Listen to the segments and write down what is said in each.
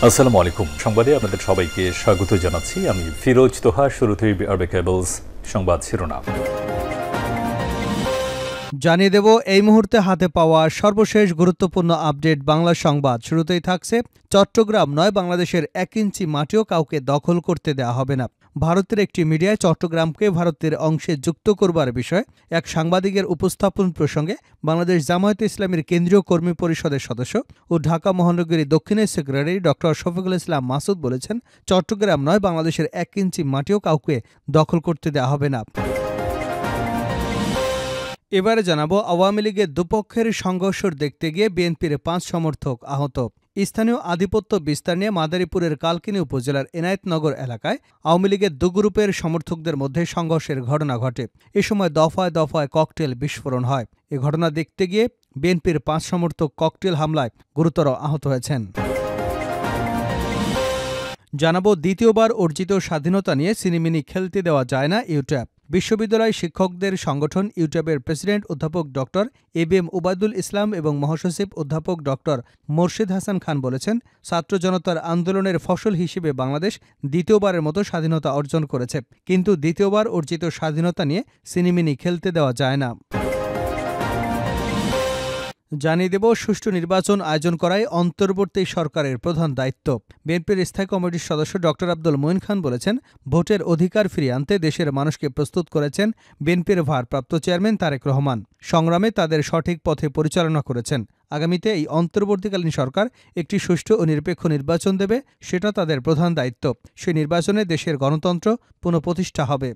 আসসালামু আলাইকুম। সংবাদে আপনাদের সবাইকে স্বাগত জানাচ্ছি। আমি ফিরোজ তোহা। শুরুতেই আরবে কেবলস সংবাদ শিরোনাম জানিয়ে দেব এই মুহূর্তে হাতে পাওয়া সর্বশেষ গুরুত্বপূর্ণ আপডেট বাংলা সংবাদ। শুরুতেই থাকছে চট্টগ্রাম নয় বাংলাদেশের 1 ইঞ্চি মাটিও কাউকে দখল করতে দেওয়া হবে না। ভারতের একটি মিডিয়ায় চট্টগ্রামকে ভারতের অংশে যুক্ত করবার বিষয়ে এক সাংবাদিকের উপস্থাপন প্রসঙ্গে বাংলাদেশ জামায়াতে ইসলামীর কেন্দ্রীয় কর্মী পরিষদের সদস্য ও ঢাকা মহানগরী দক্ষিণের সেক্রেটারি ড. শফিকুল ইসলাম মাসুদ বলেছেন, চট্টগ্রাম নয় বাংলাদেশের 1 ইঞ্চি মাটিও কাউকে দখল করতে দেওয়া হবে না। এবারে জানাবো, আওয়ামী লীগের দুপক্ষের সংঘর্ষ দেখতে গিয়ে বিএনপির 5 সমর্থক আহত। স্থানীয় আধিপত্য বিস্তার নিয়ে মাদারীপুরের কালকিনি উপজেলার এনায়েতনগর এলাকায় আওয়ামী লীগের দু গ্রুপের সমর্থকদের মধ্যে সংঘর্ষের ঘটনা ঘটে। এ সময় দফায় দফায় ককটেল বিস্ফোরণ হয়। এ ঘটনা দেখতে গিয়ে বিএনপির 5 সমর্থক ককটেল হামলায় গুরুতর আহত হয়েছেন। জানাবো, দ্বিতীয়বার অর্জিত স্বাধীনতা নিয়ে সিনেমিনি খেলতে দেওয়া যায় না ইউট্যাব। বিশ্ববিদ্যালয় শিক্ষকদের সংগঠন ইউট্যাবের প্রেসিডেন্ট অধ্যাপক ড. এবিএম ওবায়দুল ইসলাম এবং মহাসচিব অধ্যাপক ড. মোর্শেদ হাসান খান বলেছেন, ছাত্র জনতার আন্দোলনের ফসল হিসেবে বাংলাদেশ দ্বিতীয়বারের মতো স্বাধীনতা অর্জন করেছে, কিন্তু দ্বিতীয়বার অর্জিত স্বাধীনতা নিয়ে সিনেমিনি খেলতে দেওয়া যায় না। জানিয়ে দেব, সুষ্ঠু নির্বাচন আয়োজন করাই অন্তর্বর্তী সরকারের প্রধান দায়িত্ব। বিএনপির স্থায়ী কমিটির সদস্য ড. আব্দুল মঈন খান বলেছেন, ভোটের অধিকার ফিরিয়ে আনতে দেশের মানুষকে প্রস্তুত করেছেন বিএনপির ভারপ্রাপ্ত চেয়ারম্যান তারেক রহমান। সংগ্রামে তাদের সঠিক পথে পরিচালনা করেছেন। আগামীতে এই অন্তর্বর্তীকালীন সরকার একটি সুষ্ঠু ও নিরপেক্ষ নির্বাচন দেবে, সেটা তাদের প্রধান দায়িত্ব। সেই নির্বাচনে দেশের গণতন্ত্র পুনঃপ্রতিষ্ঠা হবে।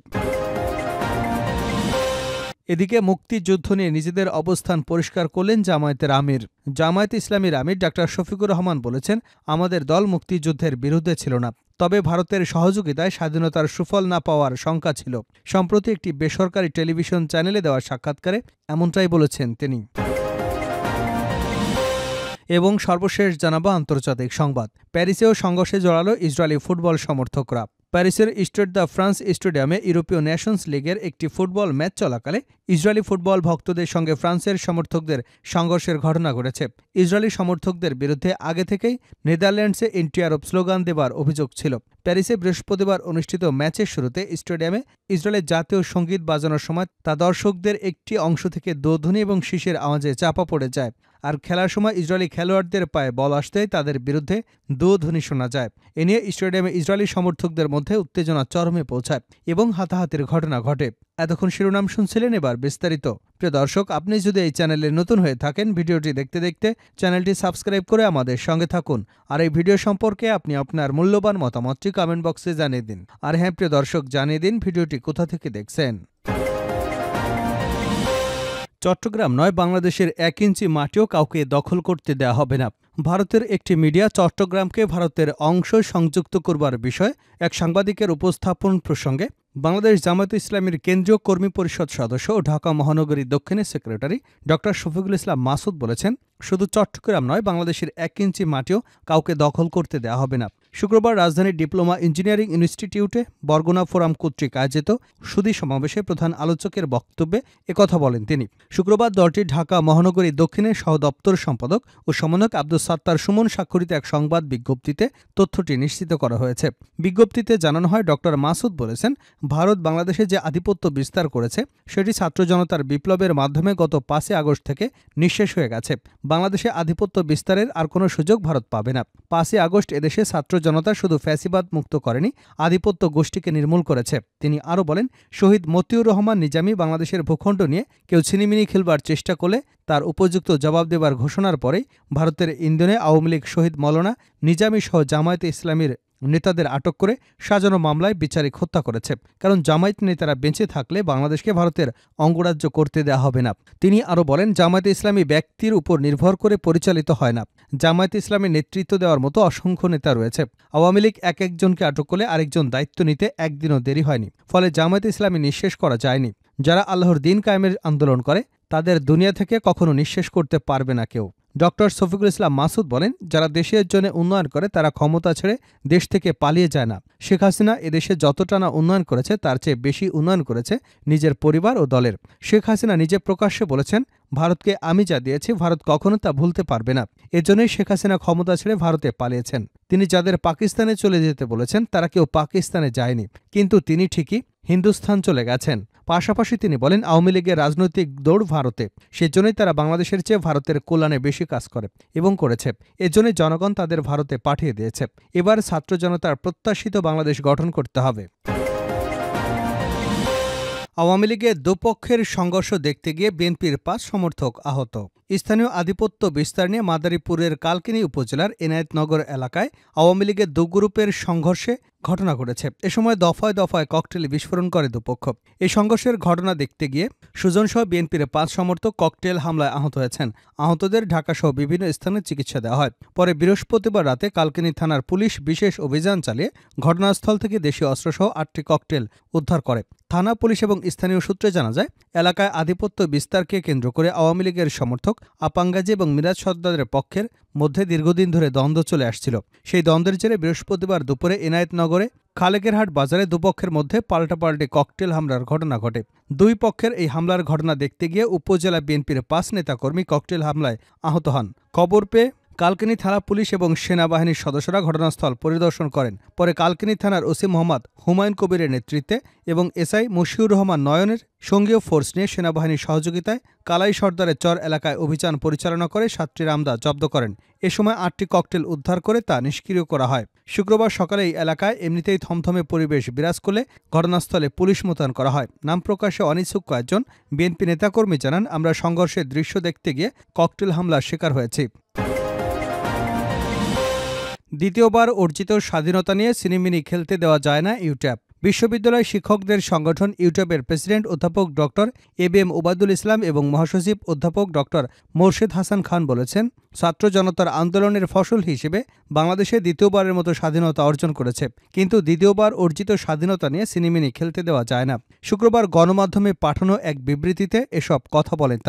এদিকে মুক্তিযুদ্ধ নিয়ে নিজেদের অবস্থান পরিষ্কার করলেন জামায়াতের আমির। জামায়াতে ইসলামীর আমির ডা. শফিকুর রহমান বলেছেন, আমাদের দল মুক্তিযুদ্ধের বিরুদ্ধে ছিল না, তবে ভারতের সহযোগিতায় স্বাধীনতার সুফল না পাওয়ার শঙ্কা ছিল। সম্প্রতি একটি বেসরকারি টেলিভিশন চ্যানেলে দেওয়া সাক্ষাৎকারে এমনটাই বলেছেন তিনি। এবং সর্বশেষ জানাবো আন্তর্জাতিক সংবাদ। প্যারিসেও সংঘর্ষে জড়ালো ইসরায়েলি ফুটবল সমর্থকরা। প্যারিসের স্টেড দ্য ফ্রান্স স্টেডিয়ামে ইউরোপীয় নেশনস লিগের একটি ফুটবল ম্যাচ চলাকালে ইসরায়েলি ফুটবল ভক্তদের সঙ্গে ফ্রান্সের সমর্থকদের সংঘর্ষের ঘটনা ঘটেছে। ইসরায়েলি সমর্থকদের বিরুদ্ধে আগে থেকেই নেদারল্যান্ডসে এন্টি-আরব স্লোগান দেবার অভিযোগ ছিল। প্যারিসে বৃহস্পতিবার অনুষ্ঠিত ম্যাচের শুরুতে স্টেডিয়ামে ইসরায়েলের জাতীয় সঙ্গীত বাজানোর সময় তা দর্শকদের একটি অংশ থেকে দোধ্বনি এবং শীষের আওয়াজে চাপা পড়ে যায়। আর খেলার সময় ইসরায়েলি খেলোয়াড়দের পায়ে বল আসতেই তাদের বিরুদ্ধে দোধ্বনি শোনা যায়। এ নিয়ে স্টেডিয়ামে ইসরায়েলি সমর্থকদের মধ্যে উত্তেজনা চরমে পৌঁছায় এবং হাতাহাতির ঘটনা ঘটে। এতক্ষণ শিরোনাম শুনছিলেন, এবার বিস্তারিত। প্রিয় দর্শক, আপনি যদি এই চ্যানেলে নতুন হয়ে থাকেন, ভিডিওটি দেখতে দেখতে চ্যানেলটি সাবস্ক্রাইব করে আমাদের সঙ্গে থাকুন। আর এই ভিডিও সম্পর্কে আপনি আপনার মূল্যবান মতামতটি কমেন্ট বক্সে জানিয়ে দিন। আর হ্যাঁ প্রিয় দর্শক, জানিয়ে দিন ভিডিওটি কোথা থেকে দেখছেন। চট্টগ্রাম নয় বাংলাদেশের 1 ইঞ্চি মাটিও কাউকে দখল করতে দেওয়া হবে না। ভারতের একটি মিডিয়া চট্টগ্রামকে ভারতের অংশ সংযুক্ত করবার বিষয়ে এক সাংবাদিকের উপস্থাপন প্রসঙ্গে বাংলাদেশ জামায়াতে ইসলামীর কেন্দ্রীয় কর্মী পরিষদ সদস্য ও ঢাকা মহানগরী দক্ষিণের সেক্রেটারি ড. শফিকুল ইসলাম মাসুদ বলেছেন, শুধু চট্টগ্রাম নয় বাংলাদেশের 1 ইঞ্চি মাটিও কাউকে দখল করতে দেওয়া হবে না। শুক্রবার রাজধানীর ডিপ্লোমা ইঞ্জিনিয়ারিং ইনস্টিটিউটে বরগুনা ফোরাম কর্তৃক আয়োজিত সুধী সমাবেশে প্রধান আলোচকের বক্তব্যে একথা বলেন তিনি। শুক্রবার দলটির ঢাকা মহানগরী দক্ষিণের সহ দপ্তর সম্পাদক ও সমন্বয়ক আব্দুস সাত্তার সুমন স্বাক্ষরিত এক সংবাদ বিজ্ঞপ্তিতে তথ্যটি নিশ্চিত করা হয়েছে। বিজ্ঞপ্তিতে জানানো হয়, ড. মাসুদ বলেছেন, ভারত বাংলাদেশে যে আধিপত্য বিস্তার করেছে সেটি ছাত্র জনতার বিপ্লবের মাধ্যমে গত 5 আগস্ট থেকে নিঃশেষ হয়ে গেছে। বাংলাদেশে আধিপত্য বিস্তারের আর কোনো সুযোগ ভারত পাবে না। 5 আগস্ট এদেশে ছাত্র জনতা শুধু ফ্যাসিবাদ মুক্ত করেনি, আধিপত্য গোষ্ঠীকে নির্মূল করেছে। তিনি আরও বলেন, শহীদ মতিউর রহমান নিজামী বাংলাদেশের ভূখণ্ড নিয়ে কেউ ছিনিমিনি খেলবার চেষ্টা করলে তার উপযুক্ত জবাব দেবার ঘোষণার পরেই ভারতের ইন্ধনে আওয়ামী লীগ শহীদ মৌলানা নিজামী সহ জামায়াতে ইসলামীর নেতাদের আটক করে সাজানো মামলায় বিচারিক হত্যা করেছে। কারণ জামায়াত নেতারা বেঁচে থাকলে বাংলাদেশকে ভারতের অঙ্গরাজ্য করতে দেওয়া হবে না। তিনি আরও বলেন, জামায়াতে ইসলামী ব্যক্তির উপর নির্ভর করে পরিচালিত হয় না। জামায়াতে ইসলামী নেতৃত্ব দেওয়ার মতো অসংখ্য নেতা রয়েছে। আওয়ামী লীগ একজনকে আটক করলে আরেকজন দায়িত্ব নিতে একদিনও দেরি হয়নি। ফলে জামায়াতে ইসলামী নিঃশেষ করা যায়নি। যারা আল্লাহর দিন কায়েমের আন্দোলন করে তাদের দুনিয়া থেকে কখনো নিঃশেষ করতে পারবে না কেউ। ডক্টর শফিকুল ইসলাম মাসুদ বলেন, যারা দেশের জন্য উন্নয়ন করে তারা ক্ষমতা ছেড়ে দেশ থেকে পালিয়ে যায় না। শেখ হাসিনা এদেশে যতটা না উন্নয়ন করেছে তার চেয়ে বেশি উন্নয়ন করেছে নিজের পরিবার ও দলের। শেখ হাসিনা নিজে প্রকাশ্যে বলেছেন, ভারতকে আমি যা দিয়েছি ভারত কখনো তা ভুলতে পারবে না। এজন্যই শেখ হাসিনা ক্ষমতা ছেড়ে ভারতে পালিয়েছেন। তিনি যাদের পাকিস্তানে চলে যেতে বলেছেন তারা কেউ পাকিস্তানে যায়নি, কিন্তু তিনি ঠিকই হিন্দুস্তান চলে গেছেন। পাশাপাশি তিনি বলেন, আওয়ামী লীগের রাজনৈতিক দৌড় ভারতে, সেজন্যই তারা বাংলাদেশের চেয়ে ভারতের কল্যাণে বেশি কাজ করে এবং করেছে। এজন্যই জনগণ তাদের ভারতে পাঠিয়ে দিয়েছে। এবার ছাত্র জনতার প্রত্যাশিত বাংলাদেশ গঠন করতে হবে। আওয়ামী লীগের দুপক্ষের সংঘর্ষ দেখতে গিয়ে বিএনপির ৫ সমর্থক আহত। স্থানীয় আধিপত্য বিস্তার নিয়ে মাদারীপুরের কালকিনি উপজেলার এনায়েতনগর এলাকায় আওয়ামী লীগের দু গ্রুপের সংঘর্ষে ঘটনা ঘটেছে। এ সময় দফায় দফায় ককটেল বিস্ফোরণ করে দুপক্ষ। এই সংঘর্ষের ঘটনা দেখতে গিয়ে সুজনসহ বিএনপির ৫ সমর্থক ককটেল হামলায় আহত হয়েছেন। আহতদের ঢাকাসহ বিভিন্ন স্থানে চিকিৎসা দেওয়া হয়। পরে বৃহস্পতিবার রাতে কালকিনি থানার পুলিশ বিশেষ অভিযান চালিয়ে ঘটনাস্থল থেকে দেশীয় অস্ত্রসহ ৮টি ককটেল উদ্ধার করে। থানা পুলিশ এবং স্থানীয় সূত্রে জানা যায়, এলাকায় আধিপত্য বিস্তারকে কেন্দ্র করে আওয়ামী লীগের সমর্থক আপাঙ্গাজি এবং মিরাজ সর্দারের পক্ষের মধ্যে দীর্ঘদিন ধরে দ্বন্দ্ব চলে আসছিল। সেই দ্বন্দ্বের জেরে বৃহস্পতিবার দুপুরে এনায়েতনগরে খালেকেরহাট বাজারে দুপক্ষের মধ্যে পাল্টাপাল্টি ককটেল হামলার ঘটনা ঘটে। দুই পক্ষের এই হামলার ঘটনা দেখতে গিয়ে উপজেলা বিএনপির ৫ নেতাকর্মী ককটেল হামলায় আহত হন। খবর পেয়ে কালকিনি থানা পুলিশ এবং সেনাবাহিনীর সদস্যরা ঘটনাস্থল পরিদর্শন করেন। পরে কালকিনি থানার ওসি মোহাম্মদ হুমায়ুন কবিরের নেতৃত্বে এবং এসআই মশিউর রহমান নয়নের সঙ্গীয় ফোর্স নিয়ে সেনাবাহিনীর সহযোগিতায় কালাই সর্দারের চর এলাকায় অভিযান পরিচালনা করে ৭টি রামদা জব্দ করেন। এ সময় ৮টি ককটেল উদ্ধার করে তা নিষ্ক্রিয় করা হয়। শুক্রবার সকালে এই এলাকায় এমনিতেই থমথমে পরিবেশ বিরাজ করলে ঘটনাস্থলে পুলিশ মোতায়েন করা হয়। নাম প্রকাশে অনিচ্ছুক কয়েকজন বিএনপি নেতাকর্মী জানান, আমরা সংঘর্ষের দৃশ্য দেখতে গিয়ে ককটেল হামলার শিকার হয়েছি। দ্বিতীয়বার অর্জিত স্বাধীনতা নিয়ে সিনেমিনি খেলতে দেওয়া যায় না ইউট্যাব। বিশ্ববিদ্যালয় শিক্ষকদের সংগঠন ইউট্যাবের প্রেসিডেন্ট অধ্যাপক ডক্টর এবিএম ওবায়দুল ইসলাম এবং মহাসচিব অধ্যাপক ডক্টর মোর্শেদ হাসান খান বলেছেন, ছাত্র জনতার আন্দোলনের ফসল হিসেবে বাংলাদেশে দ্বিতীয়বারের মতো স্বাধীনতা অর্জন করেছে, কিন্তু দ্বিতীয়বার অর্জিত স্বাধীনতা নিয়ে সিনেমিনি খেলতে দেওয়া যায় না। শুক্রবার গণমাধ্যমে পাঠানো এক বিবৃতিতে এসব কথা বলেন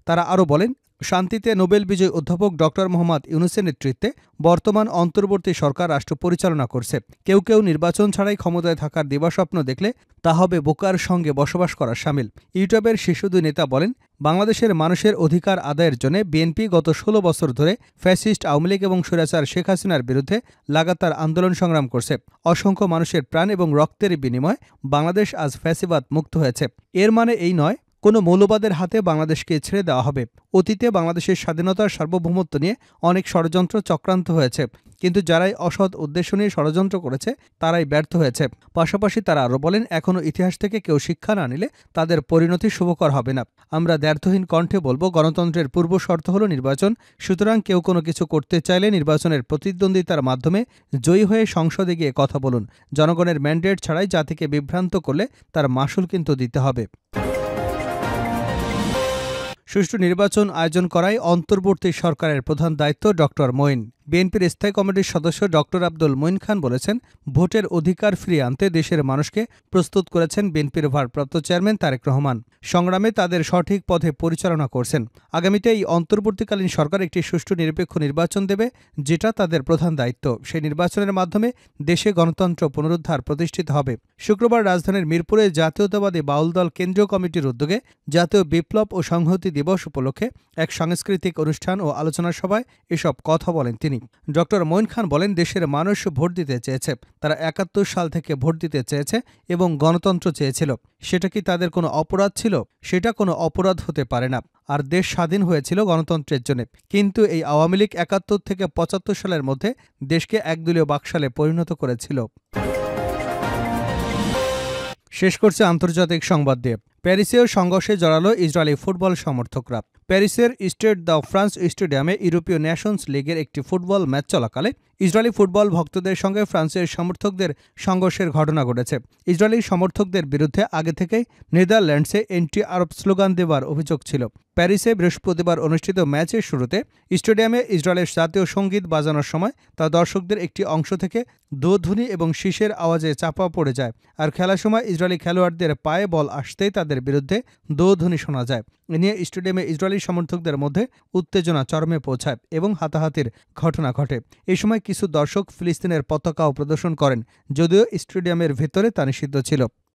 তারা আরও বলেন, শান্তিতে নোবেল বিজয়ী অধ্যাপক ডক্টর মোহাম্মদ ইউনূসের নেতৃত্বে বর্তমান অন্তর্বর্তী সরকার রাষ্ট্র পরিচালনা করছে। কেউ কেউ নির্বাচন ছাড়াই ক্ষমতায় থাকার দিবাস্বপ্ন দেখলে তা হবে বোকার সঙ্গে বসবাস করার শামিল। ইউটিউবের শীর্ষ দুই নেতা বলেন, বাংলাদেশের মানুষের অধিকার আদায়ের জন্য বিএনপি গত ১৬ বছর ধরে ফ্যাসিস্ট আওয়ামী লীগ এবং স্বৈরাচার শেখ হাসিনার বিরুদ্ধে লাগাতার আন্দোলন সংগ্রাম করছে। অসংখ্য মানুষের প্রাণ এবং রক্তের বিনিময়ে বাংলাদেশ আজ ফ্যাসিবাদ মুক্ত হয়েছে। এর মানে এই নয় কোনো মৌলবাদের হাতে বাংলাদেশকে ছেড়ে দেওয়া হবে। অতীতে বাংলাদেশের স্বাধীনতার সার্বভৌমত্ব নিয়ে অনেক ষড়যন্ত্র চক্রান্ত হয়েছে, কিন্তু যারাই অসৎ উদ্দেশ্য নিয়ে ষড়যন্ত্র করেছে তারাই ব্যর্থ হয়েছে। পাশাপাশি তারা আরও বলেন, এখনও ইতিহাস থেকে কেউ শিক্ষা না নিলে তাদের পরিণতি শুভকর হবে না। আমরা দ্ব্যর্থহীন কণ্ঠে বলবো, গণতন্ত্রের পূর্ব শর্ত হল নির্বাচন। সুতরাং কেউ কোনো কিছু করতে চাইলে নির্বাচনের প্রতিদ্বন্দ্বিতার মাধ্যমে জয়ী হয়ে সংসদে গিয়ে কথা বলুন। জনগণের ম্যান্ডেট ছাড়াই জাতিকে বিভ্রান্ত করলে তার মাসুল কিন্তু দিতে হবে। সুষ্ঠু নির্বাচন আয়োজন করাই অন্তর্বর্তী সরকারের প্রধান দায়িত্ব ডক্টর মঈন। বিএনপির স্থায়ী কমিটির সদস্য ডক্টর আব্দুল মঈন খান বলেছেন, ভোটের অধিকার ফিরিয়ে আনতে দেশের মানুষকে প্রস্তুত করেছেন বিএনপির ভারপ্রাপ্ত চেয়ারম্যান তারেক রহমান। সংগ্রামে তাদের সঠিক পথে পরিচালনা করছেন। আগামীতে এই অন্তর্বর্তীকালীন সরকার একটি সুষ্ঠু নিরপেক্ষ নির্বাচন দেবে, যেটা তাদের প্রধান দায়িত্ব। সেই নির্বাচনের মাধ্যমে দেশে গণতন্ত্র পুনরুদ্ধার প্রতিষ্ঠিত হবে। শুক্রবার রাজধানীর মিরপুরে জাতীয়তাবাদী বাউল দল কেন্দ্রীয় কমিটির উদ্যোগে জাতীয় বিপ্লব ও সংহতি দিবস উপলক্ষে এক সাংস্কৃতিক অনুষ্ঠান ও আলোচনা সভায় এসব কথা বলেন তিনি। ডক্টর মঈন খান বলেন, দেশের মানুষ ভোট দিতে চেয়েছে, তারা ৭১ সাল থেকে ভোট দিতে চেয়েছে এবং গণতন্ত্র চেয়েছিল। সেটা কি তাদের কোনো অপরাধ ছিল? সেটা কোনো অপরাধ হতে পারে না। আর দেশ স্বাধীন হয়েছিল গণতন্ত্রের জন্য। কিন্তু এই আওয়ামী লীগ ৭১ থেকে ৭৫ সালের মধ্যে দেশকে একদলীয় বাকশালে পরিণত করেছিল। শেষ করছে আন্তর্জাতিক সংবাদ দিয়ে। প্যারিসেও সংঘর্ষে জড়ালো ইসরায়েলি ফুটবল সমর্থকরা। প্যারিসের স্টেড দ্য ফ্রান্স স্টেডিয়ামে ইউরোপীয় নেশনস লিগের একটি ফুটবল ম্যাচ চলাকালে ইসরায়েলি ফুটবল ভক্তদের সঙ্গে ফ্রান্সের সমর্থকদের সংঘর্ষের ঘটনা ঘটেছে। ইসরায়েলি সমর্থকদের বিরুদ্ধে আগে থেকেই নেদারল্যান্ডসে এন্টি আরব স্লোগান দেওয়ার অভিযোগ ছিল। প্যারিসে বৃহস্পতিবার অনুষ্ঠিত ম্যাচের শুরুতে স্টেডিয়ামে ইসরায়েলের জাতীয় সঙ্গীত বাজানোর সময় তা দর্শকদের একটি অংশ থেকে দোধ্বনি এবং শীষের আওয়াজে চাপা পড়ে যায়। আর খেলার সময় ইসরায়েলি খেলোয়াড়দের পায়ে বল আসতেই তাদের বিরুদ্ধে দোধ্বনি শোনা যায়। এ নিয়ে স্টেডিয়ামে ইসরায়েলি ইসরায়েলি সমর্থকদের মধ্যে উত্তেজনা চরমে পৌঁছায় এবং হাতাহাতির ঘটনা ঘটে। এই সময় কিছু দর্শক ফিলিস্তিনের পতাকাও প্রদর্শন করেন, যদিও স্টেডিয়ামের ভেতরে তা নিষিদ্ধ ছিল।